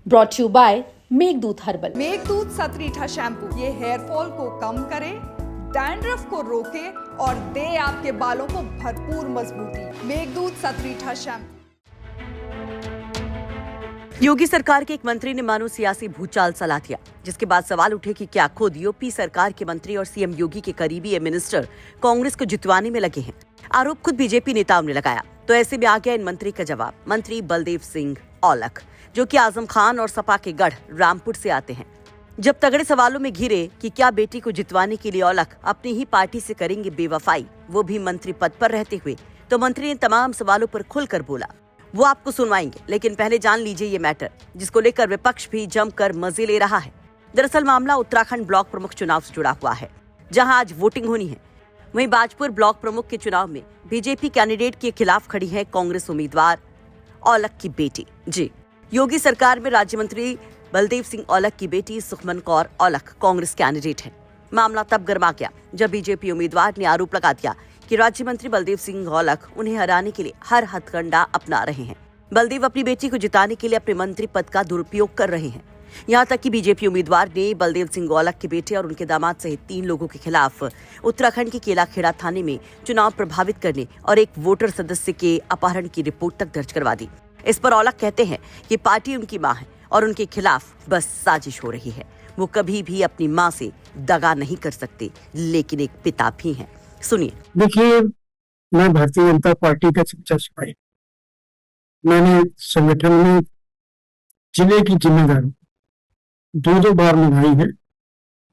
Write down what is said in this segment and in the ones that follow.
Brought you by Meghdoot herbal. Meghdoot Satritha shampoo ये hair fall को कम करे, डैंड्रफ को रोके और दे आपके बालों को भरपूर मजबूती। मेघदूत सतरीठा शैम्पू। योगी सरकार के एक मंत्री ने मानो सियासी भूचाल चला दिया, जिसके बाद सवाल उठे कि क्या खुद यूपी सरकार के मंत्री और सीएम योगी के करीबी मिनिस्टर कांग्रेस को जितवाने में लगे हैं। आरोप खुद बीजेपी नेताओं ने लगाया, तो ऐसे में आ गया इन मंत्री का जवाब। मंत्री बलदेव सिंह औलख, जो कि आजम खान और सपा के गढ़ रामपुर से आते हैं, जब तगड़े सवालों में घिरे कि क्या बेटी को जितवाने के लिए औलख अपनी ही पार्टी से करेंगे बेवफाई, वो भी मंत्री पद पर रहते हुए, तो मंत्री ने तमाम सवालों पर खुलकर बोला। वो आपको सुनवाएंगे, लेकिन पहले जान लीजिए ये मैटर जिसको लेकर विपक्ष भी जमकर मजे ले रहा है। दरअसल मामला उत्तराखंड ब्लॉक प्रमुख चुनाव से जुड़ा हुआ है, जहां आज वोटिंग होनी है। वहीं बाजपुर ब्लॉक प्रमुख के चुनाव में बीजेपी कैंडिडेट के खिलाफ खड़ी है कांग्रेस उम्मीदवार औलख की बेटी। जी, योगी सरकार में राज्य मंत्री बलदेव सिंह औलख की बेटी सुखमन कौर औलख कांग्रेस कैंडिडेट है। मामला तब गर्मा गया जब बीजेपी उम्मीदवार ने आरोप लगा दिया कि राज्य मंत्री बलदेव सिंह औलख उन्हें हराने के लिए हर हथकंडा अपना रहे हैं। बलदेव अपनी बेटी को जिताने के लिए अपने मंत्री पद का दुरुपयोग कर रहे हैं। यहाँ तक कि बीजेपी उम्मीदवार ने बलदेव सिंह औलख के बेटे और उनके दामाद सहित 3 लोगों के खिलाफ उत्तराखंड के केलाखेड़ा थाने में चुनाव प्रभावित करने और एक वोटर सदस्य के अपहरण की रिपोर्ट तक दर्ज करवा दी। इस पर औलख कहते हैं कि पार्टी उनकी मां है और उनके खिलाफ बस साजिश हो रही है। वो कभी भी अपनी मां से दगा नहीं कर सकते, लेकिन एक पिता भी हैं। सुनिए। देखिए, मैं भारतीय जनता पार्टी का सच्चा सिपाही। मैंने संगठन में जिले की जिम्मेदारी 2 बार निभाई है।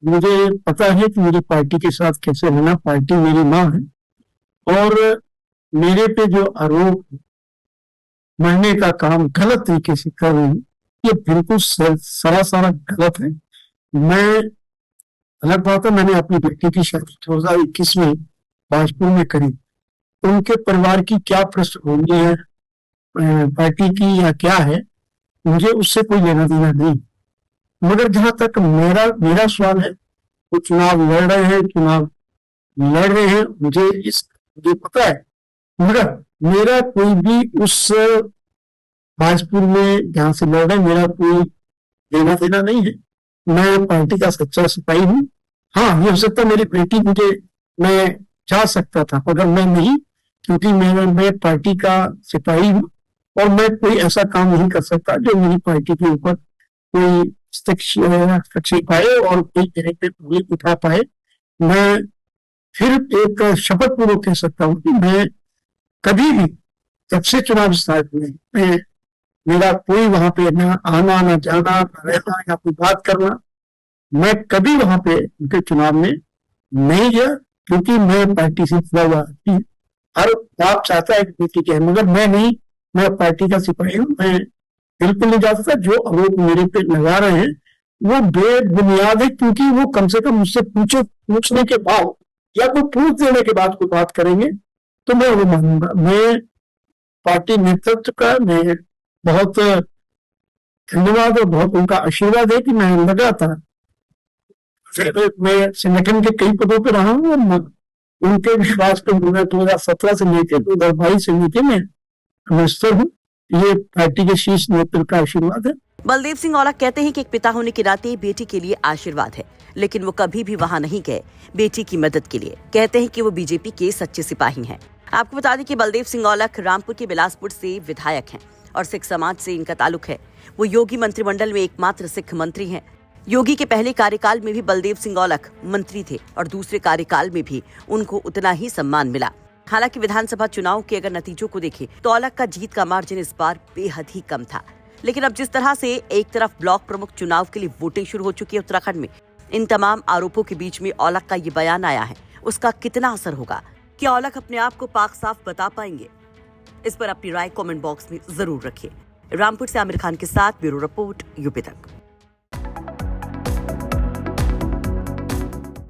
मुझे पता है कि मुझे पार्टी के साथ कैसे रहना। पार्टी मेरी मां है और मेरे पे जो आरोप मरने का काम गलत तरीके से कर रही है, ये बिल्कुल सरासर गलत है। मैं अलग बात है, मैंने अपनी बेटी की शादी 2021 में बाजपुर में करी। उनके परिवार की क्या पृष्ठभूमि है, पार्टी की या क्या है, मुझे उससे कोई लेना देना नहीं। मगर जहां तक मेरा सवाल है, वो चुनाव लड़ रहे हैं, मुझे पता है। मगर मेरा कोई भी उस बाजपुर में जहां से लड़ रहे, मेरा कोई लेना देना नहीं है। मैं पार्टी का सच्चा सिपाही हूँ। हाँ, ये हो सकता है मेरी बेटी मैं जा सकता था, मगर मैं नहीं, क्योंकि मैं पार्टी का सिपाही हूँ और मैं कोई ऐसा काम नहीं कर सकता जो मेरी पार्टी के ऊपर कोई हस्तक्षेप पाए और कोई तरह के उंगली उठा पाए। मैं फिर एक शपथ पूर्वक कह सकता हूँ कि मैं कभी भी, जब से चुनाव स्टार्ट हुए, मेरा कोई वहां पे ना आना, ना जाना, ना रहना या कोई बात करना, मैं कभी वहां पे उनके चुनाव में नहीं गया, क्योंकि मैं पार्टी से जुड़ा हुआ। हर बाप चाहता है कि बेटी के, मगर मैं नहीं। मैं पार्टी का सिपाही हूँ, मैं बिल्कुल नहीं जा सकता। जो आरोप मेरे पे लगा रहे हैं वो बेबुनियाद है, क्योंकि वो कम से कम मुझसे पूछने के बाद या कोई पूछ देने के बाद कोई बात करेंगे तो मैं वो मानूंगा। मैं पार्टी नेतृत्व का मैं बहुत धन्यवाद और बहुत उनका आशीर्वाद है कि मैं लगातार मैं संगठन के कई पदों पर रहा हूँ और उनके विश्वास पे मैं 2017 से लेकर 2022 से लेकर मैं मिनिस्टर हूँ। ये पार्टी के शीर्ष नेतृत्व का आशीर्वाद है। बलदेव सिंह औलख कहते हैं कि एक पिता होने के नाते बेटी के लिए आशीर्वाद है, लेकिन वो कभी भी वहां नहीं गए बेटी की मदद के लिए। कहते हैं कि वो बीजेपी के सच्चे सिपाही हैं। आपको बता दें कि बलदेव सिंह औलख रामपुर के बिलासपुर से विधायक हैं और सिख समाज से इनका ताल्लुक है। वो योगी मंत्रिमंडल में एकमात्र सिख मंत्री हैं। योगी के पहले कार्यकाल में भी बलदेव सिंह औलख मंत्री थे और दूसरे कार्यकाल में भी उनको उतना ही सम्मान मिला। हालांकि विधानसभा चुनाव के अगर नतीजों को देखें तो औलख का जीत का मार्जिन इस बार बेहद ही कम था। लेकिन अब जिस तरह से एक तरफ ब्लॉक प्रमुख चुनाव के लिए वोटिंग शुरू हो चुकी है उत्तराखंड में, इन तमाम आरोपों के बीच में औलख का ये बयान आया है, उसका कितना असर होगा? क्या औलख अपने आप को पाक साफ बता पाएंगे? इस पर अपनी राय कमेंट बॉक्स में जरूर रखिए। रामपुर से आमिर खान के साथ ब्यूरो रिपोर्ट, यूपी तक।